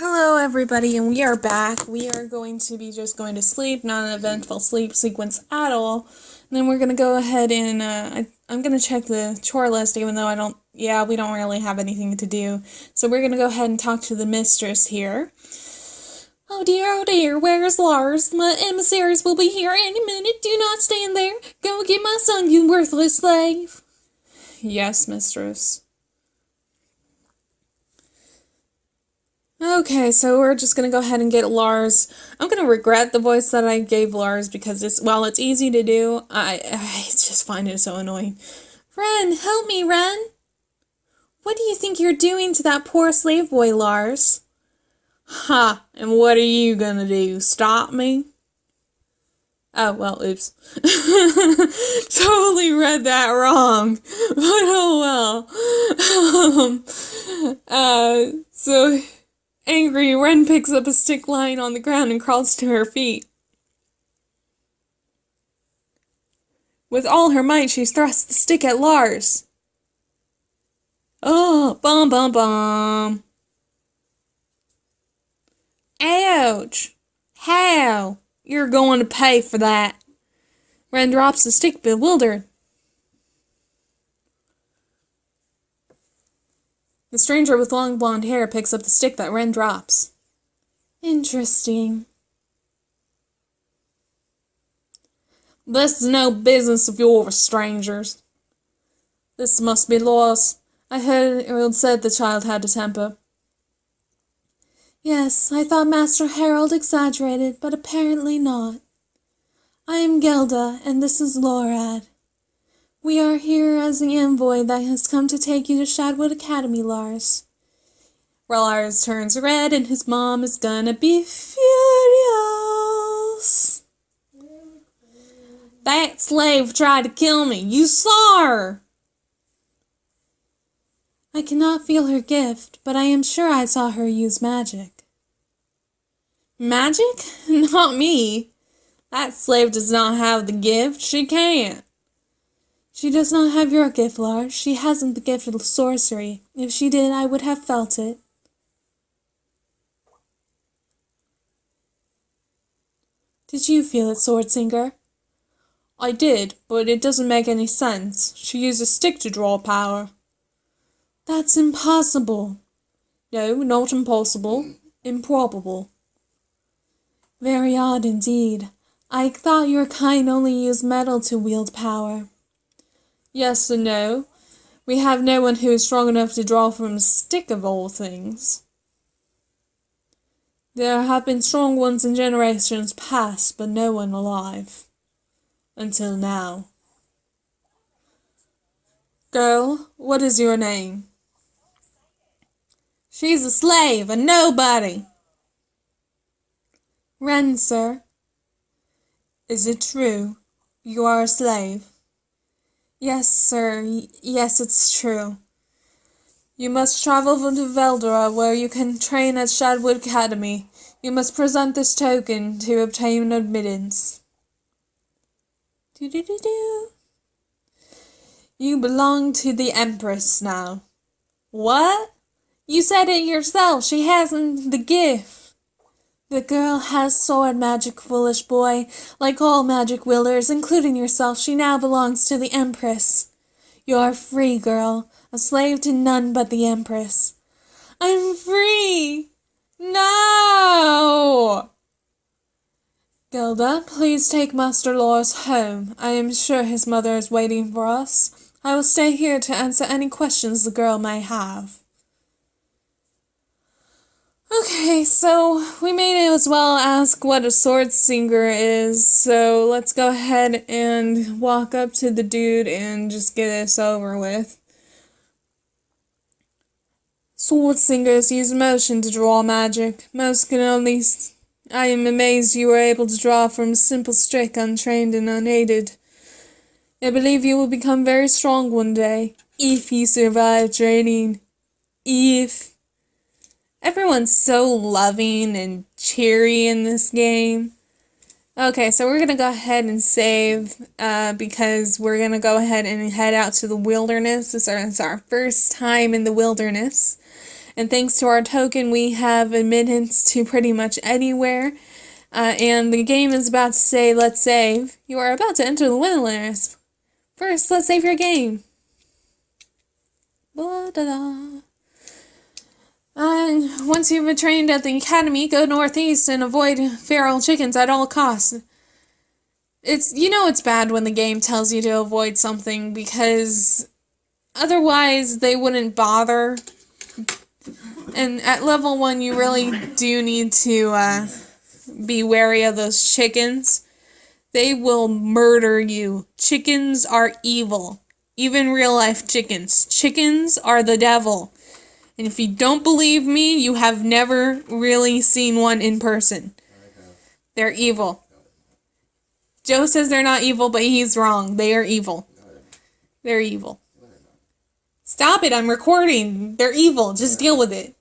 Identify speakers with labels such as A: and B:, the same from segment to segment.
A: Hello everybody, and we are back. We are going to be just going to sleep, not an eventful sleep sequence at all. And then we're going to go ahead and, I'm going to check the chore list even though we don't really have anything to do. So we're going to go ahead and talk to the mistress here. Oh dear, where's Lars? My emissaries will be here any minute. Do not stand there. Go get my son, you worthless slave. Yes, mistress. Okay, so we're just gonna go ahead and get Lars. I'm gonna regret the voice that I gave Lars because while it's easy to do, I just find it so annoying. Rhen, help me, Rhen! What do you think you're doing to that poor slave boy, Lars? Ha! And what are you gonna do? Stop me? Oh, well, oops. Totally read that wrong. But oh well. So angry, Rhen picks up a stick lying on the ground and crawls to her feet. With all her might, she thrusts the stick at Lars. Oh, bum bum bum. Ouch! How? You're going to pay for that. Rhen drops the stick, bewildered. The stranger with long blonde hair picks up the stick that Rhen drops. Interesting. This is no business of yours, strangers. This must be Lars. I heard it said the child had a temper. Yes, I thought Master Harold exaggerated, but apparently not. I am Gelda, and this is Lorad. We are here as the envoy that has come to take you to Shadwood Academy, Lars. Lars turns red, and his mom is gonna be furious. That slave tried to kill me. You saw her! I cannot feel her gift, but I am sure I saw her use magic. Magic? Not me. That slave does not have the gift. She can't. She does not have your gift, Lars. She hasn't the gift of sorcery. If she did, I would have felt it. Did you feel it, Swordsinger? I did, but it doesn't make any sense. She used a stick to draw power. That's impossible. No, not impossible. Improbable. Very odd indeed. I thought your kind only used metal to wield power. Yes and no. We have no one who is strong enough to draw from a stick of all things. There have been strong ones in generations past, but no one alive. Until now. Girl, what is your name? She's a slave, a nobody. Rhen, sir. Is it true? You are a slave? Yes, sir. Yes, it's true. You must travel to Veldora, where you can train at Shadwood Academy. You must present this token to obtain admittance. Do-do-do-do. You belong to the Empress now. What? You said it yourself. She hasn't the gift. The girl has sword magic, foolish boy. Like all magic wielders, including yourself, she now belongs to the Empress. You're free, girl. A slave to none but the Empress. I'm free! No! Gelda, please take Master Lars home. I am sure his mother is waiting for us. I will stay here to answer any questions the girl may have. Okay, so we may as well ask what a sword singer is, so let's go ahead and walk up to the dude and just get this over with. Sword singers use motion to draw magic. Most can only... I am amazed you were able to draw from a simple stick untrained and unaided. I believe you will become very strong one day, if you survive training. If... Everyone's so loving and cheery in this game. Okay, so we're going to go ahead and save, because we're going to go ahead and head out to the wilderness. This is our first time in the wilderness. and thanks to our token, we have admittance to pretty much anywhere. And the game is about to say, let's save. You are about to enter the wilderness. First, let's save your game. Blah, da, da. Once you've been trained at the academy, go northeast and avoid feral chickens at all costs. It's bad when the game tells you to avoid something because otherwise they wouldn't bother. And at level 1, you really do need to be wary of those chickens. They will murder you. Chickens are evil. Even real life chickens. Chickens are the devil. And if you don't believe me, you have never really seen one in person. They're evil. Joe says they're not evil, but he's wrong. They are evil. They're evil. Stop it, I'm recording. They're evil. Just deal with it.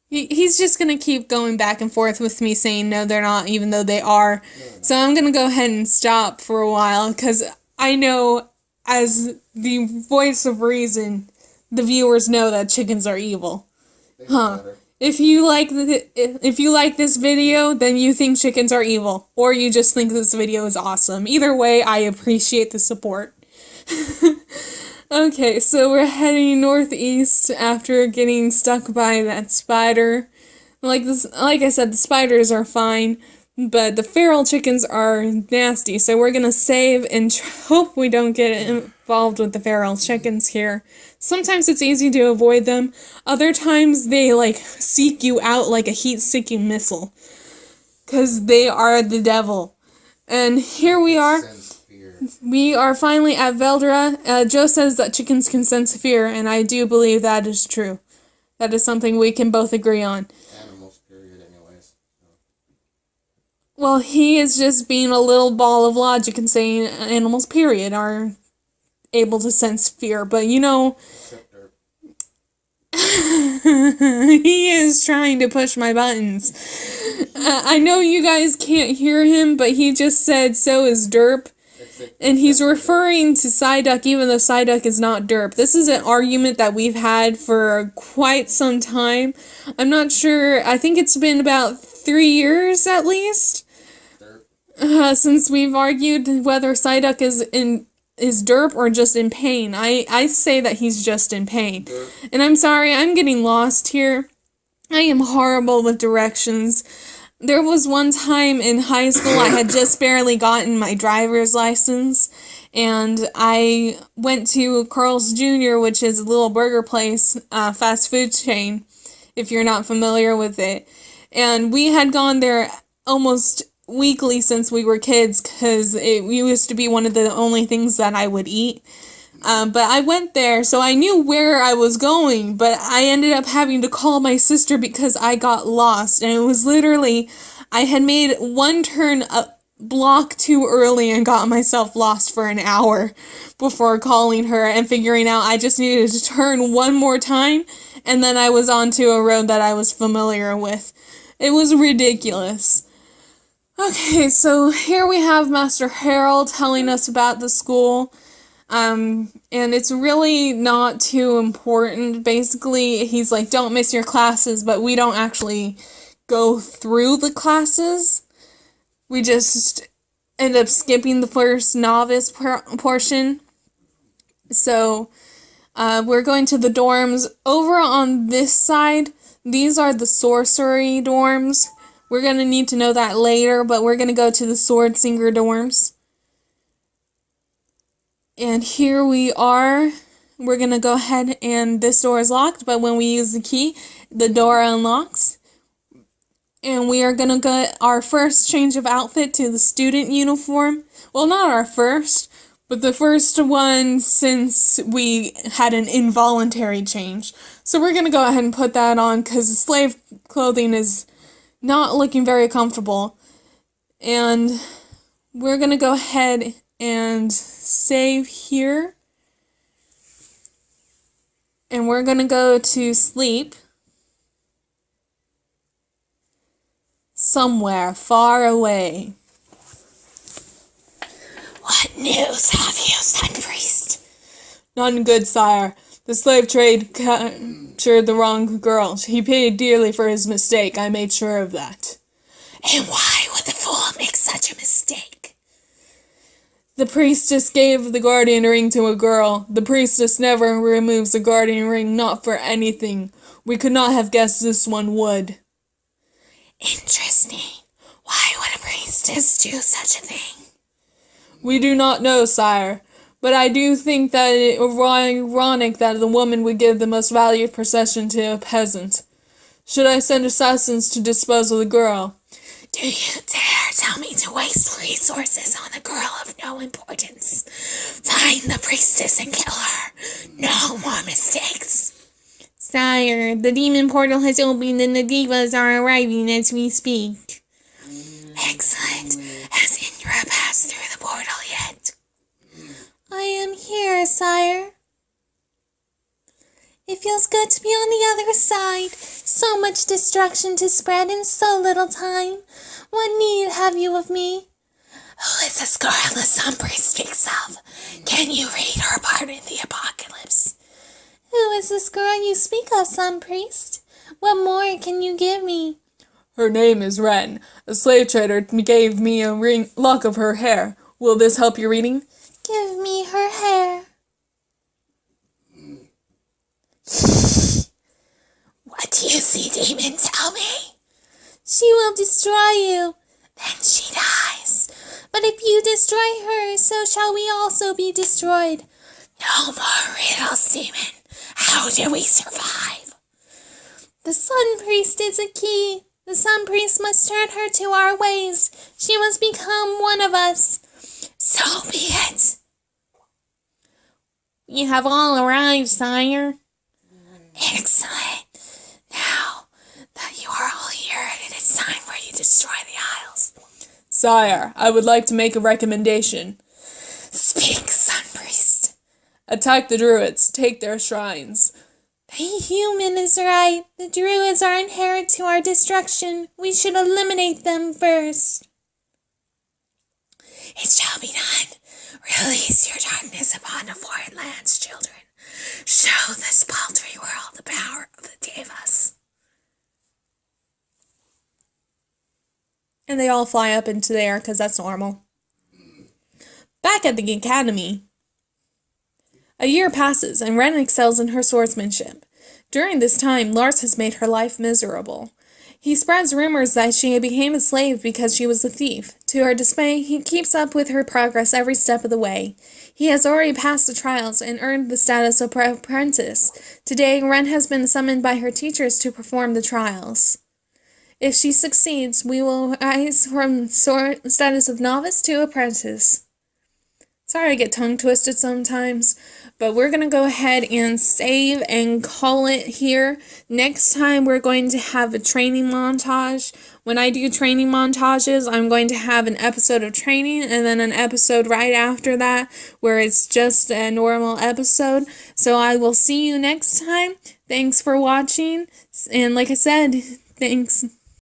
A: He's just going to keep going back and forth with me saying, no, they're not, even though they are. So I'm going to go ahead and stop for a while, because I know, as the voice of reason, the viewers know that chickens are evil. Huh. If you like this video, then you think chickens are evil. Or you just think this video is awesome. Either way, I appreciate the support. Okay, so we're heading northeast after getting stuck by that spider. Like I said, the spiders are fine, but the feral chickens are nasty. So we're gonna save and hope we don't get involved with the feral chickens here. Sometimes it's easy to avoid them. Other times they seek you out like a heat-seeking missile, 'cause they are the devil. And here we are. We are finally at Veldra. Joe says that chickens can sense fear, and I do believe that is true. That is something we can both agree on.
B: Animals, period, anyways.
A: Well, he is just being a little ball of logic and saying animals, period, are able to sense fear. But he is trying to push my buttons. I know you guys can't hear him, but he just said, so is derp. And he's referring to Psyduck, even though Psyduck is not derp. This is an argument that we've had for quite some time. I'm not sure. I think it's been about 3 years at least since we've argued whether Psyduck is derp or just in pain. I say that he's just in pain. Derp. And I'm sorry, I'm getting lost here. I am horrible with directions. There was one time in high school I had just barely gotten my driver's license, and I went to Carl's Jr., which is a little burger place, fast food chain, if you're not familiar with it. And we had gone there almost weekly since we were kids, because it used to be one of the only things that I would eat. But I went there, so I knew where I was going, but I ended up having to call my sister because I got lost, and it was literally, I had made one turn a block too early and got myself lost for an hour before calling her and figuring out I just needed to turn one more time, and then I was onto a road that I was familiar with. It was ridiculous. Okay, so here we have Master Harold telling us about the school. And it's really not too important. Basically, he's like, don't miss your classes, but we don't actually go through the classes. We just end up skipping the first novice portion. So, we're going to the dorms. Over on this side, these are the sorcery dorms. We're going to need to know that later, but we're going to go to the sword singer dorms. And here we are. We're going to go ahead and this door is locked, but when we use the key, the door unlocks. And we are going to get our first change of outfit to the student uniform. Well, not our first, but the first one since we had an involuntary change. So we're going to go ahead and put that on because slave clothing is not looking very comfortable. And we're going to go ahead and save here, and we're gonna go to sleep somewhere far away. What news have you, Sun Priest? None good, sire. The slave trade captured the wrong girl. He paid dearly for his mistake. I made sure of that.
C: And why would the fool make such a mistake?
A: The priestess gave the guardian ring to a girl. The priestess never removes the guardian ring, not for anything. We could not have guessed this one would.
C: Interesting. Why would a priestess do such a thing?
A: We do not know, sire, but I do think that it is ironic that the woman would give the most valued possession to a peasant. Should I send assassins to dispose of the girl?
C: Do you dare tell me to waste resources on a girl of no importance? Find the priestess and kill her. No more mistakes.
D: Sire, the demon portal has opened and the divas are arriving as we speak.
C: Excellent. Has Indra passed through the portal yet?
D: I am here, sire. It feels good to be on the other side. So much destruction to spread in so little time. What need have you of me?
C: Who is this girl the sun priest speaks of? Can you read her part in the apocalypse?
D: Who is this girl you speak of, sun priest? What more can you give me?
A: Her name is Rhen. A slave trader gave me a lock of her hair. Will this help your reading?
D: Give me her hair.
C: What do you see, demon? Tell me.
D: She will destroy you.
C: Then she dies.
D: But if you destroy her, so shall we also be destroyed.
C: No more riddles, demon. How do we survive?
D: The sun priest is a key. The sun priest must turn her to our ways. She must become one of us.
C: So be it.
D: We have all arrived, sire.
C: Excellent. Now that you are all here, it is time for you to destroy the Isles.
A: Sire, I would like to make a recommendation.
C: Speak, sun priest.
A: Attack the druids. Take their shrines.
D: The human is right. The druids are inherent to our destruction. We should eliminate them first.
C: It shall be done. Release your darkness upon the foreign lands, children. Show this paltry world the power of the Devas.
A: And they all fly up into the air because that's normal. Back at the academy. A year passes, and Rhen excels in her swordsmanship. During this time, Lars has made her life miserable. He spreads rumors that she became a slave because she was a thief. To her dismay, he keeps up with her progress every step of the way. He has already passed the trials and earned the status of apprentice. Today, Rhen has been summoned by her teachers to perform the trials. If she succeeds, we will rise from status of novice to apprentice. Sorry I get tongue twisted sometimes, but we're going to go ahead and save and call it here. Next time we're going to have a training montage. When I do training montages, I'm going to have an episode of training and then an episode right after that where it's just a normal episode. So I will see you next time. Thanks for watching. And like I said, thanks.